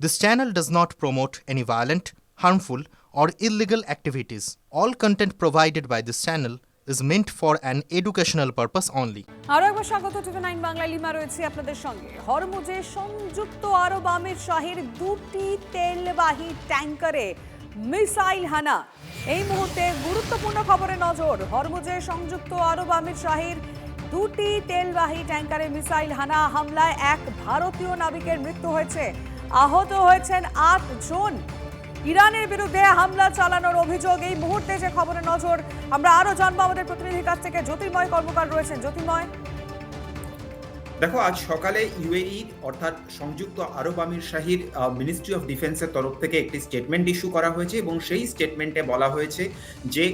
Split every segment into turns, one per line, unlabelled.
This channel does not promote any violent, harmful, or illegal activities. All content provided by this channel is meant for an educational purpose only.
আরো একবার স্বাগত টিভি9 Bangla. Lima রয়েছে আপনাদের সঙ্গে। হরমুজে সংযুক্ত আরব আমিরশাহীর দুটি তেলবাহী ট্যাঙ্কারে missile হানা। এই মুহূর্তে গুরুত্বপূর্ণ খবরে নজর। হরমুজে সংযুক্ত আরব আমিরশাহীর দুটি তেলবাহী ট্যাঙ্কারে মিসাইল হামলায় এক ভারতীয় নাবিকের মৃত্যু হয়েছে, আহত হয়েছেন ৮ জন। ইরানের বিরুদ্ধে হামলা চালানোর অভিযোগ। এই মুহূর্তে যে খবরে নজর আমরা আরো জানবো আমাদের প্রতিনিধির কাছ থেকে। জ্যোতির্ময় কর্মকার রয়েছেন। জ্যোতির্ময়,
দেখো, আজ সকালে ইউএই অর্থাৎ সংযুক্ত আরব আমিরশাহীর মিনিস্ট্রি অফ ডিফেন্সের তরফ থেকে একটি স্টেটমেন্ট ইস্যু করা হয়েছে এবং সেই স্টেটমেন্টে বলা হয়েছে যে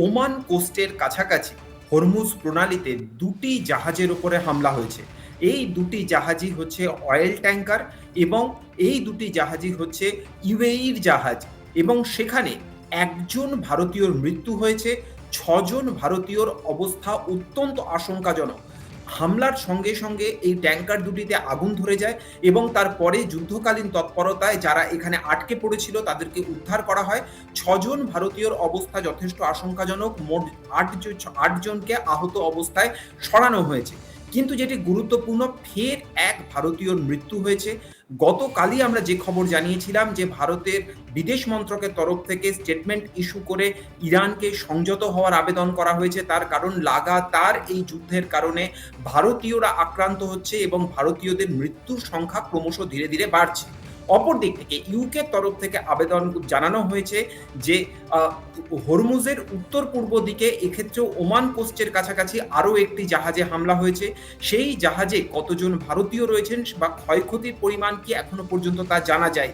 ওমান কোস্টের কাছাকাছি হরমুজ প্রণালীতে দুটি জাহাজের উপরে হামলা হয়েছে। এই দুটি জাহাজই হচ্ছে অয়েল ট্যাঙ্কার এবং এই দুটি জাহাজই হচ্ছে ইউএইর জাহাজ এবং সেখানে একজন ভারতীয়র মৃত্যু হয়েছে, ৬ জন ভারতীয়র অবস্থা অত্যন্ত আশঙ্কাজনক। হামলার সঙ্গে সঙ্গে এই ট্যাঙ্কার দুটিতে আগুন ধরে যায় এবং তারপরে যুদ্ধকালীন তৎপরতায় যারা এখানে আটকে পড়েছিল তাদেরকে উদ্ধার করা হয়। ৬ জন ভারতীয়র অবস্থা যথেষ্ট আশঙ্কাজনক। মোট ৮ জনকে আহত অবস্থায় সরানো হয়েছে। কিন্তু যেটি গুরুত্বপূর্ণ, ফের এক ভারতীয়র মৃত্যু হয়েছে। গতকালই আমরা যে খবর জানিয়েছিলাম যে ভারতের বিদেশ মন্ত্রকের তরফ থেকে স্টেটমেন্ট ইস্যু করে ইরানকে সংযত হওয়ার আবেদন করা হয়েছে। তার কারণ লাগাতার এই যুদ্ধের কারণে ভারতীয়রা আক্রান্ত হচ্ছে এবং ভারতীয়দের মৃত্যুর সংখ্যা ক্রমশ ধীরে ধীরে বাড়ছে। অপরদিক থেকে ইউকের তরফ থেকে আবেদন জানানো হয়েছে যে হরমুজের উত্তর পূর্ব দিকে এক্ষেত্রে ওমান কোস্টের কাছাকাছি আরও একটি জাহাজে হামলা হয়েছে। সেই জাহাজে কতজন ভারতীয় রয়েছেন বা ক্ষয়ক্ষতির পরিমাণ কি এখনো পর্যন্ত তা জানা যায়।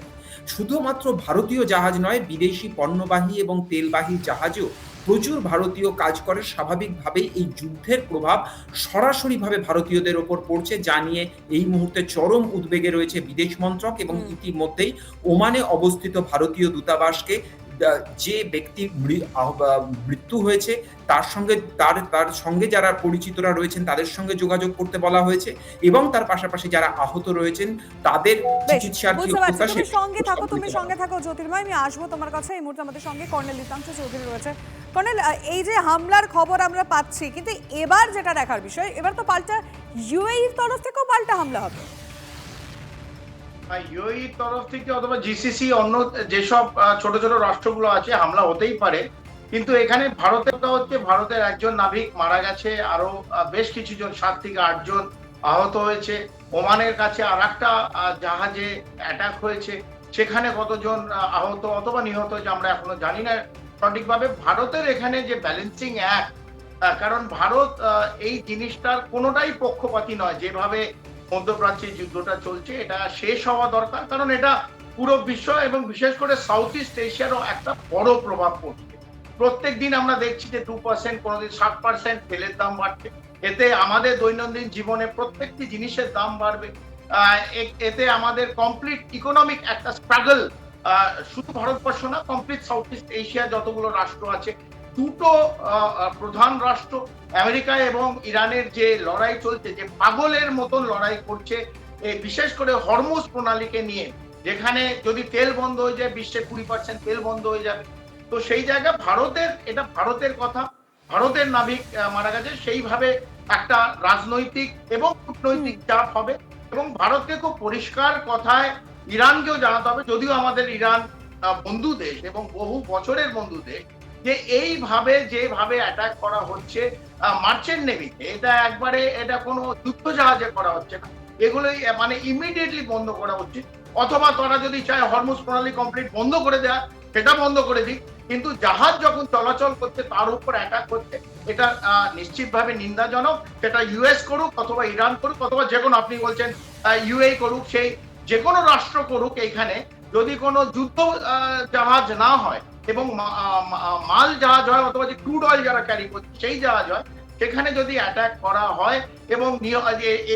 শুধুমাত্র ভারতীয় জাহাজ নয়, বিদেশি পণ্যবাহী এবং তেলবাহী জাহাজেও প্রচুর ভারতীয় কাজ করে। স্বাভাবিকভাবেই এই যুদ্ধের প্রভাব সরাসরিভাবে ভারতীয়দের ওপর পড়ছে, যা নিয়ে এই মুহূর্তে চরম উদ্বেগে রয়েছে বিদেশ মন্ত্রক এবং ইতিমধ্যেই ওমানে অবস্থিত ভারতীয় দূতাবাসকে যে ব্যক্তি মৃত্যু হয়েছে তার সঙ্গে যারা পরিচিতরা রয়েছেন তাদের সঙ্গে যোগাযোগ করতে বলা হয়েছে এবং তার পাশাপাশি যারা আহত রয়েছেন তাদের চিকিৎসার কি অবস্থা
তুমি সঙ্গে থাকো জ্যোতির্ময়। আমি আসবো তোমার কাছে। এই মুহূর্তে আমাদের সঙ্গে কর্নেল নিতাংশ চৌধুরী রয়েছে। কর্নেল, এই যে হামলার খবর আমরা পাচ্ছি, কিন্তু এবার যেটা দেখার বিষয়, এবার তো পাল্টা ইউএইর তরফ থেকেও পাল্টা হামলা হবে।
ইউএইর তরফ থেকে অথবা জিসিসি অন্য যেসব ছোট ছোট রাষ্ট্রগুলো আছে হামলা হতেই পারে, কিন্তু এখানে ভারতের হচ্ছে ভারতের একজন নাবিক মারা গেছে, আরো বেশ কিছু জন ৭ থেকে ৮ জন আহত হয়েছে। ওমানের কাছে আর একটা জাহাজে অ্যাটাক হয়েছে, সেখানে কতজন আহত অথবা নিহত হয়েছে আমরা এখনো জানি না সঠিকভাবে। ভারতের এখানে যে ব্যালেন্সিং অ্যাক্ট, কারণ ভারত এই জিনিসটার কোনোটাই পক্ষপাতী নয়। যেভাবে মধ্যপ্রাচ্যে যুদ্ধটা চলছে এটা শেষ হওয়া দরকার, কারণ এটা পুরো বিশ্ব এবং বিশেষ করে সাউথ ইস্ট এশিয়ারও একটা বড় প্রভাব পড়ছে। প্রত্যেক দিন আমরা দেখছি যে 2%, কোনোদিন 7% তেলের দাম বাড়ছে। এতে আমাদের দৈনন্দিন জীবনে প্রত্যেকটি জিনিসের দাম বাড়বে। এতে আমাদের কমপ্লিট ইকোনমিক একটা স্ট্রাগল, শুধু ভারতবর্ষ না, কমপ্লিট সাউথ ইস্ট এশিয়া যতগুলো রাষ্ট্র আছে, দুটো প্রধান রাষ্ট্র আমেরিকা এবং ইরানের যে লড়াই চলছে, যে পাগলের মতন লড়াই করছে বিশেষ করে হরমুজ প্রণালীকে নিয়ে, যেখানে যদি তেল বন্ধ হয়ে যায় বিশ্বে 20% তেল বন্ধ হয়ে যাবে। তো সেই জায়গা এটা ভারতের কথা, ভারতের নাবিক মারা গেছে, সেইভাবে একটা রাজনৈতিক এবং কূটনৈতিক চাপ হবে এবং ভারতকে খুব পরিষ্কার কথায় ইরানকেও জানাতে হবে, যদিও আমাদের ইরান বন্ধু দেশ এবং বহু বছরের বন্ধু দেশ, যে এইভাবে যেভাবে অ্যাটাক করা হচ্ছে মার্চেন্ট নেভিতে, এটা কোনো যুদ্ধ জাহাজে করা হচ্ছে না, এগুলোই মানে ইমিডিয়েটলি বন্ধ করা উচিত। অথবা তারা যদি চায় হরমুজ প্রণালী কমপ্লিট বন্ধ করে দেয়া, সেটা বন্ধ করে দিক, কিন্তু জাহাজ যখন চলাচল করছে তার উপর অ্যাটাক করছে, এটা নিশ্চিতভাবে নিন্দাজনক। সেটা ইউএস করুক অথবা ইরান করুক অথবা যে কোনো, আপনি বলছেন ইউএই করুক, সেই যে কোনো রাষ্ট্র করুক, এইখানে যদি কোনো যুদ্ধ জাহাজ না হয় এবং মাল জাহাজ হয় অথবা যে ক্রুড অয়েল যারা ক্যারি করছে সেই জাহাজ হয়, সেখানে যদি অ্যাটাক করা হয় এবং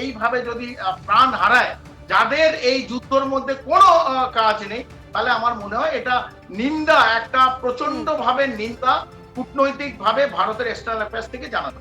এইভাবে যদি প্রাণ হারায় যাদের এই যুদ্ধের মধ্যে কোনো কাজ নেই, তাহলে আমার মনে হয় এটা নিন্দা, একটা প্রচন্ড ভাবে নিন্দা কূটনৈতিক ভাবে ভারতের এক্সটার্নাল অ্যাফেয়ার্স থেকে জানানো।